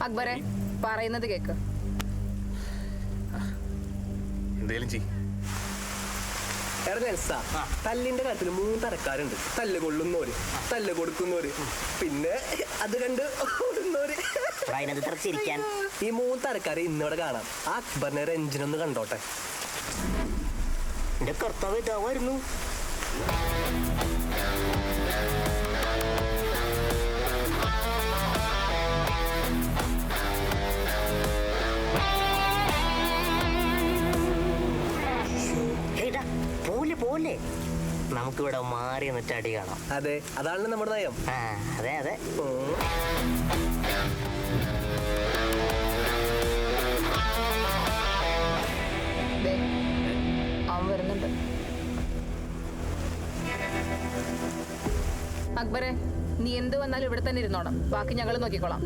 അക്ബറെ പറയുന്നത് കേക്ക്. എന്തേലും ചെയ്. തല്ലിന്റെ കാര്യത്തിൽ 3 തരക്കാരുണ്ട്. തല്ല് കൊള്ളുന്നോര്, തല്ല് കൊടുക്കുന്നോര്, പിന്നെ അത് കണ്ട് ഓടുന്നോര്. ഈ 3 തരക്കാരെ ഇന്നിവിടെ കാണാം. ആ അക്ബറിനെ രഞ്ജനൊന്ന് കണ്ടോട്ടെ. എന്റെ കർത്താവ് ഇതാവായിരുന്നു. പോലെ നമുക്കിവിടെ മാറി എന്നിട്ട് അടി കാണാം. അതെ, അതാണ് നമ്മുടെ നയം. അതെ അതെ. അവൻ വരുന്നുണ്ട്. അക്ബറെ, നീ എന്ത് വന്നാലും ഇവിടെ തന്നെ ഇരുന്നോണം. ബാക്കി ഞങ്ങൾ നോക്കിക്കോളാം.